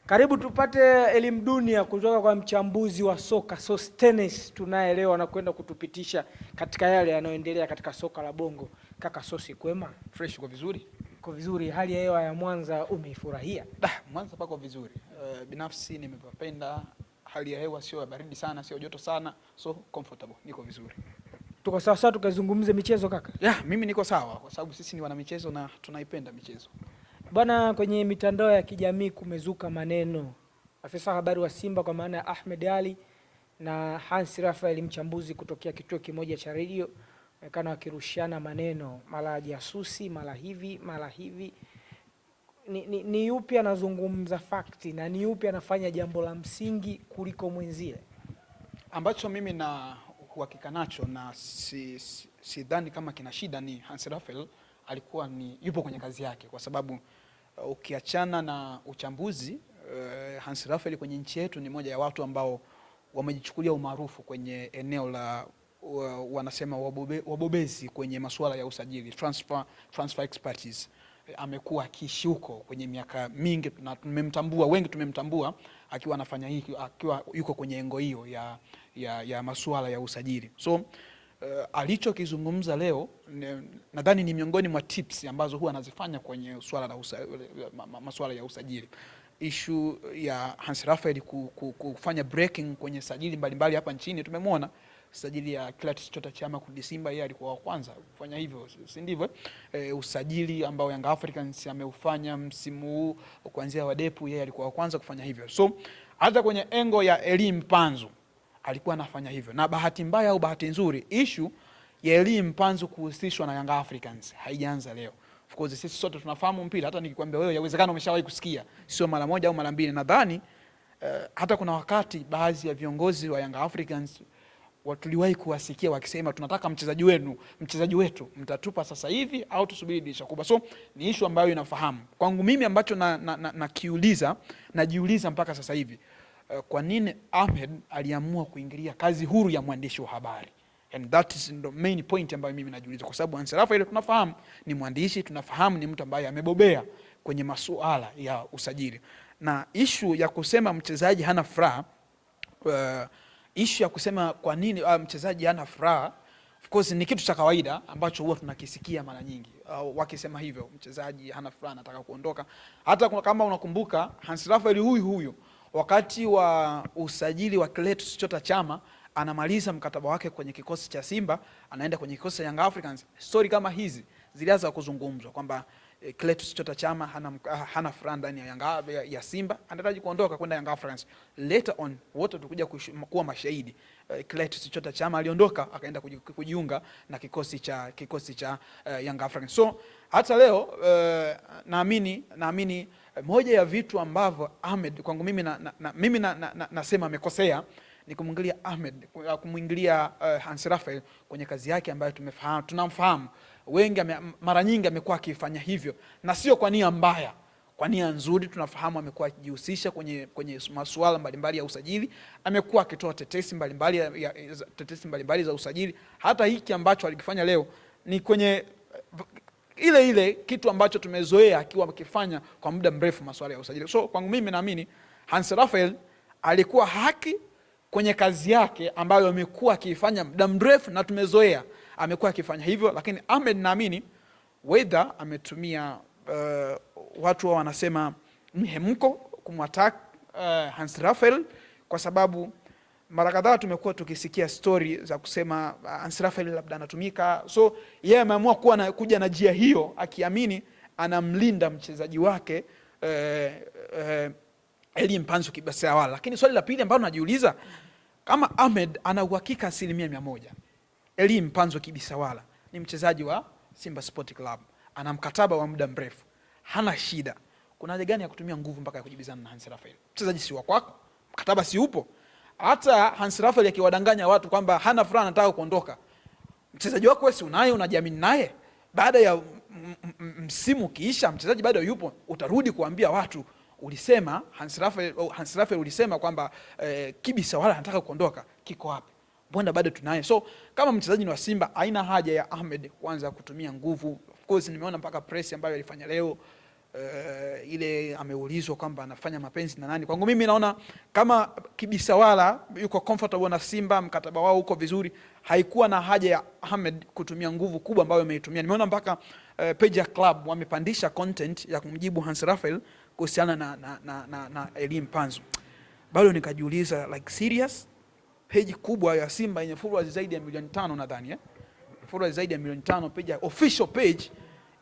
Karibu tupate elimu dunia kutoka kwa mchambuzi wa soka Sostenes tunaelewa na kwenda kutupitisha katika yale yanayoendelea katika soka la Bongo. Kaka Sosi, kwema? Fresh, kwa vizuri? Kwa vizuri. Hali ya hewa ya Mwanza umeifurahia? Mwanza pako vizuri. Binafsi nimepapenda. Hali ya hewa sio baridi sana, sio joto sana, so comfortable. Niko vizuri. Tuko sawa sawa tukazungumze michezo kaka? Mimi niko sawa kwa sababu sisi ni wana michezo na tunaipenda michezo. Bwana, kwenye mitandao ya kijamii kumezuka maneno. Afisa habari wa Simba kwa maana ya Ahmed Ally na Hans Raphael, mchambuzi kutokea kituo kimoja cha radio, wamekana wakirushiana maneno, mara jasusi, mara hivi. Ni yupi anazungumza fakti na ni yupi anafanya jambo la msingi kuliko mwenzie? Ambacho mimi na uhakika nacho na sidhani kama kina shida ni Hans Raphael alikuwa yupo kwenye kazi yake, kwa sababu ukiachana na uchambuzi, Hans Raphael kwenye nchi yetu ni moja ya watu ambao wamejichukulia umaarufu kwenye eneo la wanasema wabobezi kwenye masuala ya usajili, transfer expertise. Amekuwa akiishi huko kwenye miaka mingi na wengi tumemtambua akiwa anafanya hiki, akiwa yuko kwenye engo hiyo ya masuala ya usajili. So alichokizungumza leo nadhani ni miongoni mwa tips ambazo huwa anazifanya kwenye masuala ya usajili. Issue ya Hans Raphael kufanya breaking kwenye sajili mbalimbali hapa nchini, tumemwona sajili ya Clatous Chota Chama kurudi Simba, yeye alikuwa wa kwanza kufanya hivyo, si ndivyo? Usajili ambao Young Africans ameufanya msimu huu kuanzia Wadepu, yeye alikuwa wa kwanza kufanya hivyo. So hata kwenye engo ya Elie Mpanzu alikuwa anafanya hivyo, na bahati mbaya au bahati nzuri, issue ya Elie Mpanzu kuhusishwa na Young Africans haijaanza leo. Of course sisi sote tunafahamu mpira, hata nikikwambia wewe yawezekana umeshawahi kusikia, sio mara moja au mara mbili. Nadhani hata kuna wakati baadhi ya viongozi wa Young Africans tuliwahi kuwasikia wakisema tunataka mchezaji wetu mtatupa sasa hivi au tusubiri dirisha kubwa. So ni issue ambayo inafahamu. Kwangu mimi ambacho najiuliza mpaka sasa hivi, kwa nini Ahmed aliamua kuingilia kazi huru ya mwandishi wa habari? And that is the main point ambayo mimi najiuliza, kwa sababu Hans Raphael tunafahamu ni mwandishi, tunafahamu ni mtu ambaye amebobea kwenye masuala ya usajili. Na issue ya kusema mchezaji hana furaha, issue ya kusema kwa nini mchezaji hana furaha, of course ni kitu cha kawaida ambacho huwa tunakisikia mara nyingi. Wakisema hivyo mchezaji hana furaha, anataka kuondoka. Hata kama unakumbuka Hans Raphael huyu wakati wa usajili wa Clatous Chota Chama anamaliza mkataba wake kwenye kikosi cha Simba, anaenda kwenye kikosi cha Young Africans, story kama hizi zilianza kuzungumzwa kwamba Clatous Chota Chama hana furaha ndani ya Simba, anataka kuondoka kwenda Young Africans. Later on wote tulikuja kuwa mashahidi, Clatous Chota Chama aliondoka akaenda kujiunga na kikosi cha Young Africans. So hata leo naamini moja ya vitu ambavyo Ahmed kwangu mimi nasema amekosea ni kumwingilia Ahmed, kumwingilia Hans Raphael kwenye kazi yake ambayo tunamfahamu wengi, mara nyingi amekuwa akifanya hivyo, na sio kwa nia mbaya, kwa nia nzuri. Tunafahamu amekuwa akijihusisha kwenye masuala mbalimbali ya usajili, amekuwa akitoa tetesi mbalimbali za usajili. Hata hiki ambacho alikifanya leo ni kwenye ile kitu ambacho tumezoea akiwa akifanya kwa muda mrefu, masuala ya usajili. So kwangu mimi naamini Hans Raphael alikuwa haki kwenye kazi yake ambayo amekuwa akifanya muda mrefu na tumezoea amekuwa akifanya hivyo. Lakini Ahmed naamini whether ametumia watu wao wanasema mhemko kumwattack Hans Raphael, kwa sababu mara kadhaa tumekuwa tukisikia story za kusema Hans Raphael labda anatumika. So yeye ameamua kuja na njia hiyo akiamini anamlinda mchezaji wake Elie Mpanzu Kibasawala. Lakini swali la pili ambalo najiuliza, kama Ahmed ana uhakika 100% Elie Mpanzu Kibasawala ni mchezaji wa Simba Sport Club, ana mkataba wa muda mrefu, hana shida, kuna haja gani ya kutumia nguvu mpaka ya kujibizana na Hans Raphael? Mchezaji si wa kwako, mkataba si upo. Hata Hans Raphael akiwadanganya watu kwamba hana furaha, anataka kuondoka, mchezaji wako wewe si unaye, unajiamini naye, baada ya msimu kiisha mchezaji bado yupo, utarudi kuambia watu ulisema Hans Raphael ulisema kwamba Kibasawala anataka kuondoka, kiko wapi? Mbona bado tunaye? So kama mchezaji ni wa Simba, haina haja ya Ahmed kwanza kutumia nguvu. Of course nimeona mpaka press ambayo alifanya leo ile ameulizwa kwamba anafanya mapenzi na nani. Kwangu mimi naona kama Kibisawala yuko comfortable na Simba, mkataba wao uko vizuri, haikuwa na haja ya Ahmed kutumia nguvu kubwa ambayo ameitumia. Nimeona mpaka page ya club wamepandisha content ya kumjibu Hans Raphael kuhusiana na Elie Mpanzu. Bado nikajiuliza, like serious? Page kubwa ya Simba yenye followers zaidi ya milioni 5 nadhani followers zaidi ya milioni 5, page ya official page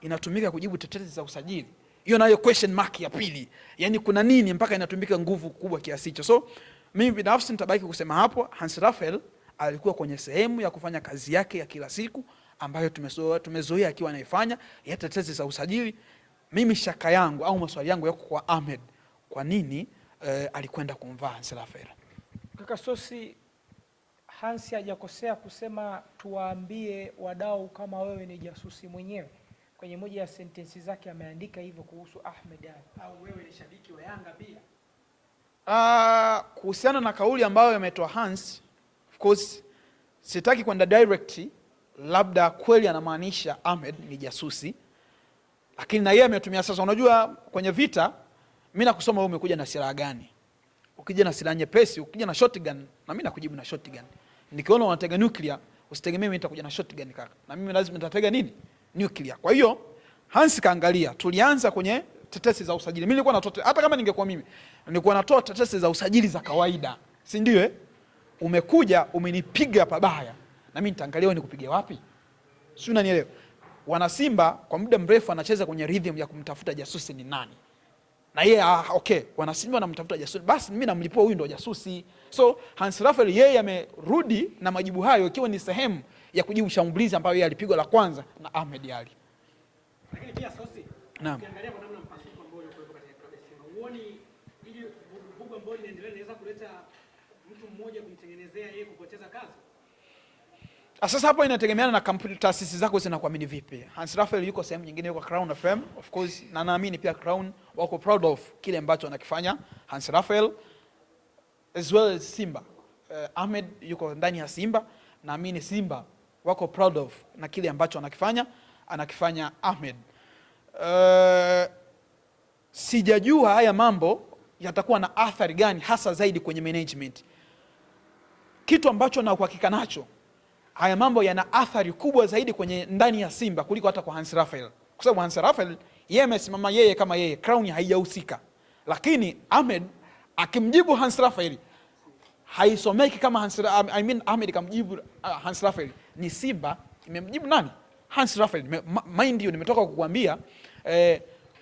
inatumika kujibu tetesi za usajili. Hiyo nayo question mark ya pili. Yaani kuna nini mpaka inatumika nguvu kubwa kiasi hicho? So mimi binafsi nitabaki kusema hapo, Hans Raphael alikuwa kwenye sehemu ya kufanya kazi yake ya kila siku ambayo tumezoea akiwa anaifanya, ya tetesi za usajili. Mimi shaka yangu au maswali yangu yako kwa Ahmed, kwa nini alikwenda kumvaa Hans Raphael? Kaka Sosi, Hans hajakosea kusema tuwaambie wadau kama wewe ni jasusi mwenyewe. Kwenye moja ya sentensi zake ameandika hivyo kuhusu Ahmed Ali. Au wewe ni shabiki wa Yanga pia? Kuhusiana na kauli ambayo ametoa Hans, of course sitaki kwenda direct, labda kweli anamaanisha Ahmed ni jasusi, lakini na yeye ametumia. Sasa unajua kwenye vita, mimi nakusoma wewe umekuja na silaha gani. Ukija na silaha nyepesi, ukija na shotgun, na mimi nakujibu na shotgun. Nikiona unatega nuclear, usitegemee mimi nitakuja na shotgun kaka. Na mimi lazima nitatega nini? Nuclear. Kwa hiyo Hans kaangalia, tulianza kwenye tetesi za usajili. Mimi nilikuwa natoa, hata kama ningekuwa mimi, nilikuwa natoa tetesi za usajili za kawaida. Si ndio Umekuja umenipiga pabaya. Na mimi nitaangalia wewe nikupiga wapi? Si unanielewa? Wana Simba kwa muda mrefu anacheza kwenye rhythm ya kumtafuta jasusi ni nani. Na yeye okay, wana Simba wanamtafuta jasusi, basi mimi namlipua huyu ndo jasusi. So Hans Raphael yeye amerudi na majibu hayo ikiwa ni sehemu ya kujibu shambulizi ambayo yeye alipigwa la kwanza na Ahmed Ali. Lakini pia Sosi, ukiangalia kwa namna mpasuko ambao uko katika klabu ya Simba, uone ili bubu ambao inaendelea inaweza kuleta mtu mmoja kumtengenezea yeye kupoteza kazi. Sasa hapo inategemeana na kampuni, taasisi zako zinakuamini vipi. Hans Raphael yuko sehemu nyingine, yuko Crown FM of course, na naamini pia Crown wako proud of kile ambacho anakifanya Hans Raphael as well as Simba. Ahmed yuko ndani ya Simba, naamini Simba wako proud of na kile ambacho anakifanya Ahmed. Sijajua haya mambo yatakuwa na athari gani hasa zaidi kwenye management. Kitu ambacho na uhakika nacho, haya mambo yana athari kubwa zaidi kwenye ndani ya Simba kuliko hata kwa Hans Raphael. Kwa sababu Hans Raphael yeye amesimama yeye kama yeye, Crown haijahusika. Lakini Ahmed akimjibu Hans Raphael haisomeki kama Ahmed kamjibu Hans Raphael, ni Simba imemjibu nani? Hans Raphael. Mind you, nimetoka kukuambia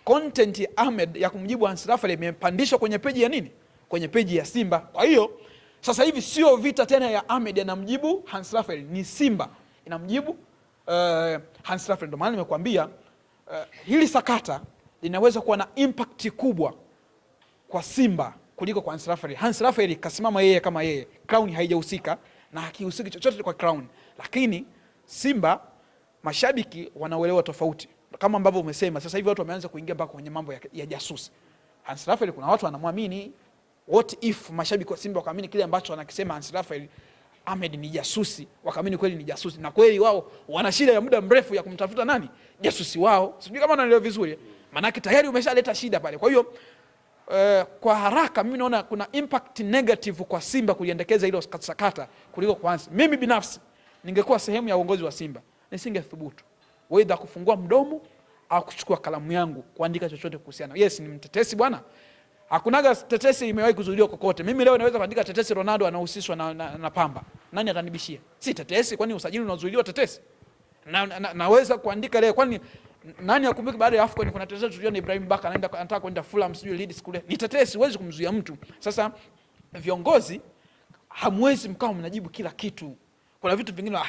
content ya Ahmed ya kumjibu Hans Raphael imepandishwa kwenye peji ya nini? Kwenye peji ya Simba. Kwa hiyo sasa hivi sio vita tena ya Ahmed anamjibu Hans Raphael, ni Simba inamjibu Hans Raphael. Ndio maana nimekuambia hili sakata linaweza kuwa na impact kubwa kwa Simba kuliko kwa Hans Raphael. Hans Raphael kasimama yeye kama yeye, Crown haijahusika na hakihusiki chochote kwa Crown. Lakini Simba mashabiki wanauelewa tofauti. Kama ambavyo umesema, sasa hivi watu wameanza kuingia mpaka kwenye mambo ya jasusi. Hans Raphael kuna watu wanamwamini. What if mashabiki wa Simba wakaamini kile ambacho anakisema Hans Raphael, Ahmed ni jasusi, wakaamini kweli ni jasusi, na kweli wao wana shida ya muda mrefu ya kumtafuta nani? Jasusi wao. Sijui kama unaelewa vizuri. Maana tayari umeshaleta shida pale. Kwa hiyo kwa haraka mimi naona kuna impact negative kwa Simba kuliendekeza hilo sakata kuliko kwa Hans. Mimi binafsi ningekuwa sehemu ya uongozi wa Simba, nisingethubutu weidha kufungua mdomo au kuchukua kalamu yangu kuandika chochote kuhusiana. Yes, ni mtetesi bwana. Hakunaga tetesi imewahi kuzuiliwa kokote. Mimi leo naweza kuandika tetesi Ronaldo anahusishwa na Pamba. Nani atanibishia? Si tetesi, kwani usajili unazuiliwa tetesi? Naweza kuandika leo, kwani nani akumbuki baada ya AFCON kuna tetesi tuliona Ibrahim Baka anataka kwenda Fulham sijui Leeds kule. Ni tetesi, huwezi kumzuia mtu. Sasa viongozi hamwezi mkao mnajibu kila kitu. Kuna vitu vingine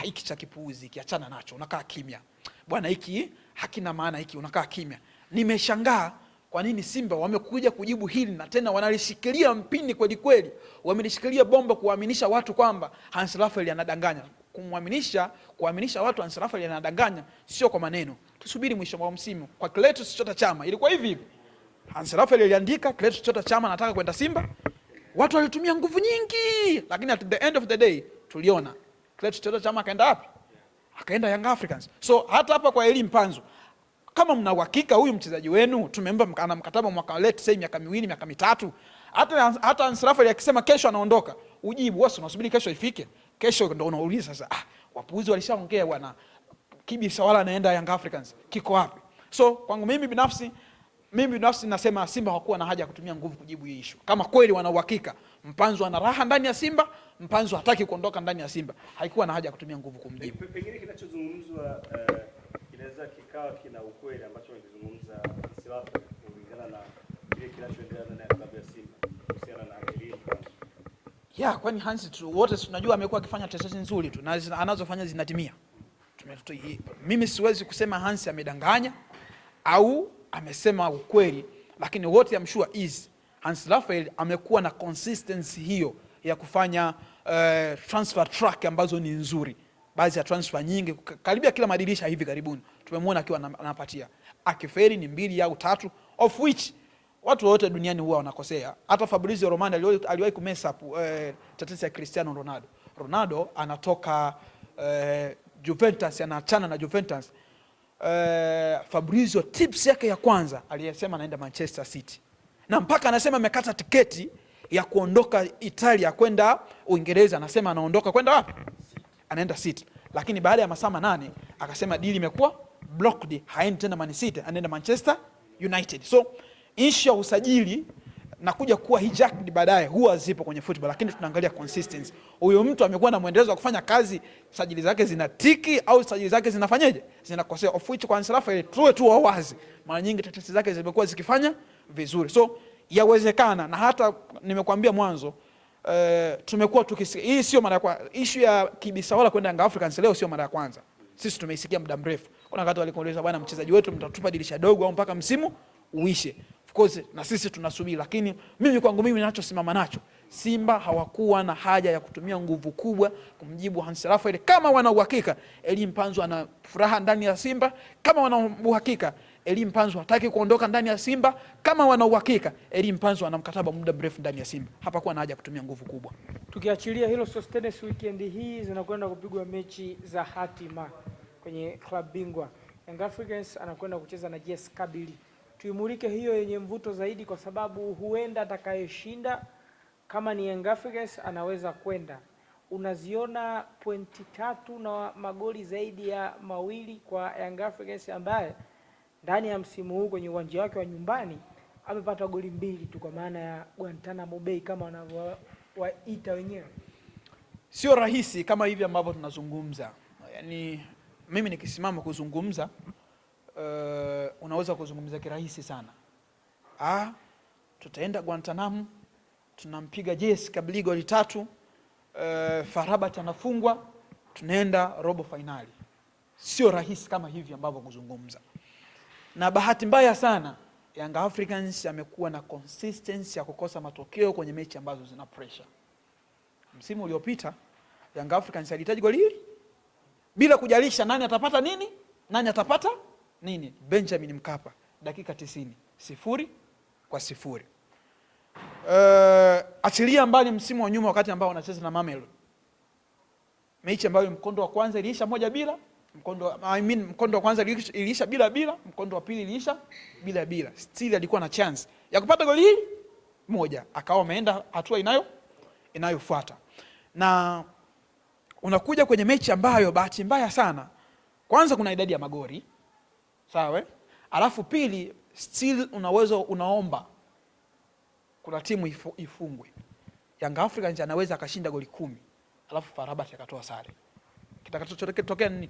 hiki cha kipuuzi, kiachana nacho, unakaa kimya. Bwana hiki hakina maana, hiki unakaa kimya. Nimeshangaa kwa nini Simba wamekuja kujibu hili na tena wanalishikilia mpini kweli kweli. Wamelishikilia bomba kuaminisha watu kwamba Hans Raphael anadanganya. Kuaminisha watu Hans Raphael anadanganya sio kwa maneno. Tusubiri mwisho wa msimu. Kwa Clatous Chota Chama ilikuwa hivi. Hans Raphael aliandika Clatous Chota Chama anataka kwenda Simba. Watu walitumia nguvu nyingi, lakini at the end of the day tuliona Clatous Chota Chama akaenda wapi? Akaenda Young Africans. So hata hapa kwa Elie Mpanzu Kama mna uhakika huyu mchezaji wenu tumempa ana mkataba mwaka let's say miaka 2 miaka 3, hata Hans Raphael akisema kesho anaondoka, ujibu wewe unasubiri kesho ifike. Kesho ndio unauliza sasa, wapuuzi walishaongea bwana, Kibi Sawala anaenda Young Africans, kiko wapi? So kwangu mimi binafsi nasema Simba hawakuwa na haja ya kutumia nguvu kujibu hii issue. Kama kweli wana uhakika Mpanzu ana raha ndani ya Simba, Mpanzu hataki kuondoka ndani ya Simba, haikuwa na haja ya kutumia nguvu kumjibu. Pengine kinachozungumzwa kinaweza kikawa kina ukweli ambacho walizungumza Silafa kulingana na kile kinachoendelea ndani ya klabu ya Simba kuhusiana na elimu. Kwani Hans wote tunajua amekuwa akifanya tetesi nzuri tu na anazofanya zinatimia. Mimi siwezi kusema Hans amedanganya au amesema ukweli, lakini wote I'm sure is Hans Raphael amekuwa na consistency hiyo ya kufanya transfer track ambazo ni nzuri. Baadhi ya transfer nyingi karibia kila madirisha hivi karibuni tumemwona akiwa anapatia. Akiferi ni 2 au 3 of which watu wote duniani huwa wanakosea. Hata Fabrizio Romano aliwahi kumess up tetesi ya Cristiano Ronaldo. Ronaldo anatoka Juventus, anaachana na Juventus. Fabrizio tips yake ya kwanza aliyesema anaenda Manchester City, na mpaka anasema amekata tiketi ya kuondoka Italia kwenda Uingereza. Anasema anaondoka kwenda wapi? Anaenda City. Lakini baada ya masaa 8 akasema deal imekuwa blocked, haendi tena Man City, anaenda Manchester United. So issue ya usajili na kuja kuwa hijacked baadaye huwa zipo kwenye football, lakini tunaangalia consistency. Huyo mtu amekuwa na muendelezo wa kufanya kazi, sajili zake zinatiki au sajili zake zinafanyaje? Zinakosea. Of which kwa Ansalafa ile tuwe tu wazi, mara nyingi tetesi zake zimekuwa zikifanya vizuri. So yawezekana, na hata nimekuambia mwanzo tumekuwa tukisikia hii sio mara ya kwanza. Issue ya Kibi Sawala kwenda Young Africans leo sio mara ya kwanza. Sisi tumeisikia muda mrefu. Kuna wakati walikueleza bwana, mchezaji wetu mtatupa dirisha dogo au mpaka msimu uishe. Of course na sisi tunasubiri, lakini mimi kwangu mimi ninachosimama nacho, Simba hawakuwa na haja ya kutumia nguvu kubwa kumjibu Hans Raphael. Kama wana uhakika Elie Mpanzu ana furaha ndani ya Simba, kama wana uhakika Elie Mpanzu hataki kuondoka ndani ya Simba, kama wana uhakika Elie Mpanzu ana mkataba muda mrefu ndani ya Simba, hapakuwa na haja ya kutumia nguvu kubwa. Tukiachilia hilo, Sostenes weekend hii zinakwenda kupigwa mechi za hatima kwenye club bingwa. Young Africans anakwenda kucheza na JS Kabylie. Tuimulike hiyo yenye mvuto zaidi, kwa sababu huenda atakayeshinda kama ni Young Africans anaweza kwenda. Unaziona pointi 3 na magoli zaidi ya 2 kwa Young Africans, ambaye ndani ya msimu huu kwenye uwanja wake wa nyumbani amepata goli 2 tu, kwa maana ya Guantanamo Bay kama wanavyowaita wenyewe. Sio rahisi kama hivi ambavyo tunazungumza. Yaani mimi nikisimama kuzungumza unaweza kuzungumza kirahisi sana. Tutaenda Guantanamo, tunampiga JS Kabylie goli 3, Farabat anafungwa, tunaenda robo finali. Sio rahisi kama hivi ambavyo kuzungumza. Na bahati mbaya sana Young Africans amekuwa na consistency ya kukosa matokeo kwenye mechi ambazo zina pressure. Msimu uliopita Young Africans alihitaji goli hili bila kujalisha nani atapata nini, nani atapata nini. Benjamin Mkapa dakika 90, 0-0. Achilia mbali msimu wa nyuma wakati ambao wanacheza na Mamelodi, mechi ambayo mkondo wa kwanza iliisha 1-0, mkondo wa kwanza iliisha bila, mkondo wa pili iliisha bila. Still alikuwa na chance ya kupata goli hili moja, akawa ameenda hatua inayofuata. Na unakuja kwenye mechi ambayo bahati mbaya sana, kwanza kuna idadi ya magoli, sawa? Alafu pili, still unaomba kuna timu ifungwe. Young Africans anaweza akashinda goli 10, alafu Farabat akatoa sare. Kitakachotokea nini?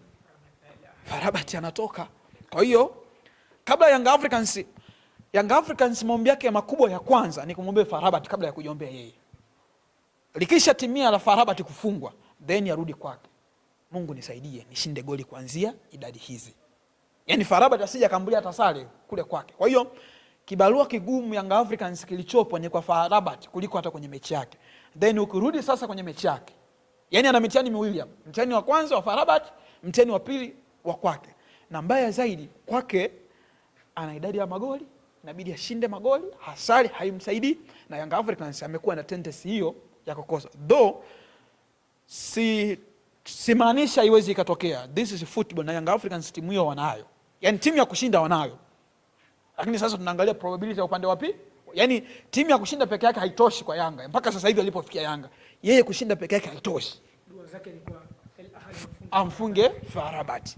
Farabat anatoka. Kwa hiyo kabla Young Africans maombi yake makubwa ya kwanza ni kumwombea Farabat kabla ya kujiombea yeye. Likisha timia la Farabat kufungwa, then yarudi kwake, Mungu nisaidie nishinde goli kuanzia idadi hizi. Yaani Farabat asije akambulia hata sare kule kwake. Kwa hiyo kibarua kigumu Young Africans kilichopo ni kwa Farabat kuliko hata kwenye mechi yake. Then ukirudi sasa kwenye mechi yake, yaani ana mitihani miwili hapa. Mtihani wa kwanza wa Farabat, mtihani wa pili wa kwake. Na mbaya zaidi kwake ana idadi ya magoli, inabidi ashinde magoli, hasari haimsaidii, na Young Africans amekuwa na tendency hiyo ya kukosa. Though si maanisha haiwezi ikatokea. This is football na Young Africans timu hiyo wanayo. Yani timu ya kushinda wanayo, lakini sasa tunaangalia probability ya upande wapi. Yani timu ya kushinda peke yake haitoshi kwa Yanga mpaka sasa hivi alipofikia Yanga, yeye kushinda peke yake haitoshi. Dua zake ni kwa amfunge FAR Rabat,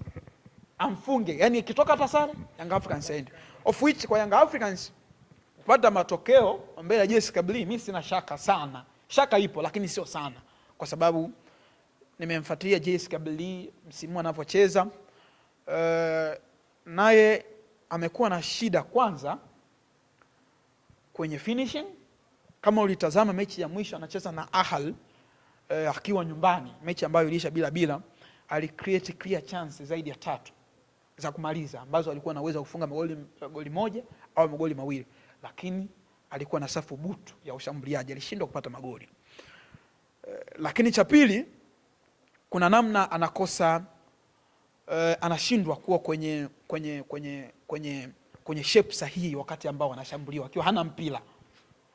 amfunge, yani ikitoka hata sare Young Africans aende, of which kwa Young Africans kupata matokeo mbele ya JS Kabylie mimi sina shaka sana. Shaka ipo lakini sio sana, kwa sababu nimemfuatilia JS Kabylie msimu anapocheza. Naye amekuwa na shida kwanza kwenye finishing. Kama ulitazama mechi ya mwisho anacheza na Ahly akiwa nyumbani, mechi ambayo ilisha bila, ali create clear chance zaidi ya 3 za kumaliza ambazo alikuwa anaweza kufunga goli moja au magoli mawili, lakini alikuwa na safu butu ya ushambuliaji, alishindwa kupata magoli. Lakini cha pili, kuna namna anakosa anashindwa kuwa kwenye shape sahihi wakati ambao anashambuliwa. Akiwa hana mpira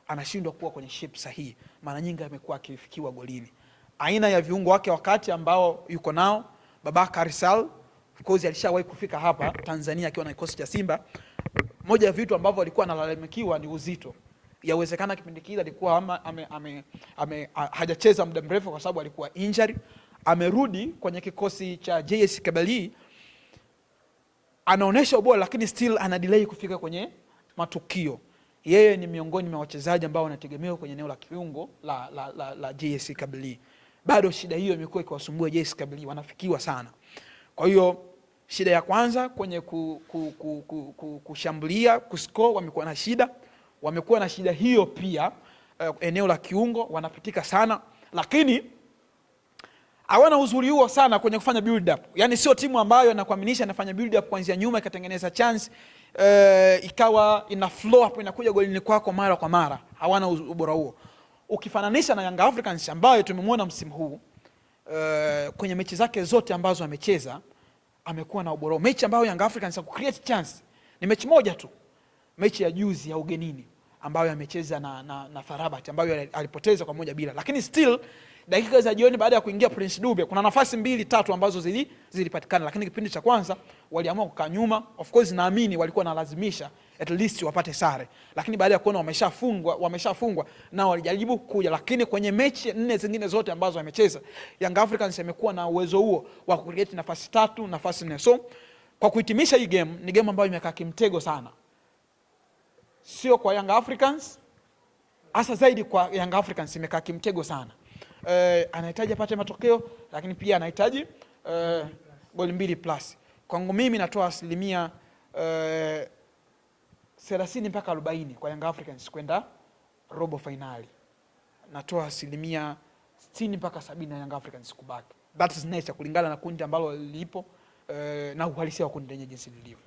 anashindwa kuwa kwenye shape sahihi, mara nyingi amekuwa akifikiwa golini. Aina ya viungo wake wakati ambao yuko nao, Babakar Sall of course alishawahi kufika hapa Tanzania akiwa na kikosi cha Simba. Moja ya vitu ambavyo alikuwa analalamikiwa ni uzito. Yawezekana kipindi kile alikuwa hajacheza muda mrefu kwa sababu alikuwa injury. Amerudi kwenye kikosi cha JS Kabylie, anaonesha ubora lakini still ana delay kufika kwenye matukio. Yeye ni miongoni mwa wachezaji ambao wanategemewa kwenye eneo la kiungo la JS Kabylie. Bado shida hiyo imekuwa ikiwasumbua JS Kabylie, wanafikiwa sana. Kwa hiyo shida ya kwanza kwenye kushambulia, kuscore wamekuwa na shida. Wamekuwa na shida hiyo pia eneo la kiungo wanapitika sana, lakini hawana uzuri huo sana kwenye kufanya build up. Yani sio timu ambayo inakuaminisha inafanya build up kuanzia nyuma ikatengeneza chance ikawa ina flow up inakuja golini kwako mara kwa mara. Hawana ubora huo. Ukifananisha na Young Africans ambayo tumemwona msimu huu kwenye mechi zake zote ambazo amecheza amekuwa na ubora. Mechi ambayo Young Africans ku create chance ni mechi moja tu, mechi ya juzi ya ugenini ambayo amecheza na FAR Rabat ambayo alipoteza kwa 1-0, lakini still dakika za jioni baada ya kuingia Prince Dube kuna nafasi 2-3 ambazo zilipatikana, lakini kipindi cha kwanza waliamua kukaa nyuma. Of course naamini walikuwa wanalazimisha at least wapate sare, lakini baada ya kuona wameshafungwa nao walijaribu kuja. Lakini kwenye mechi 4 zingine zote ambazo wamecheza Young Africans imekuwa na uwezo huo wa kucreate nafasi 3, nafasi 4. So kwa kuhitimisha, hii game ni game ambayo imekaa kimtego sana, sio kwa Young Africans, hasa zaidi kwa Young Africans imekaa kimtego sana. Anahitaji apate matokeo, lakini pia anahitaji goli 2+. Kwangu mimi natoa asilimia 30 mpaka 40 kwa Young Africans kwenda robo finali. Natoa asilimia 60 mpaka 70 na Young Africans kubaki. That is nature kulingana na kundi ambalo lipo na uhalisia wa kundi lenye jinsi lilivyo.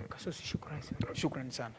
Kasosi, shukrani sana. Shukrani sana.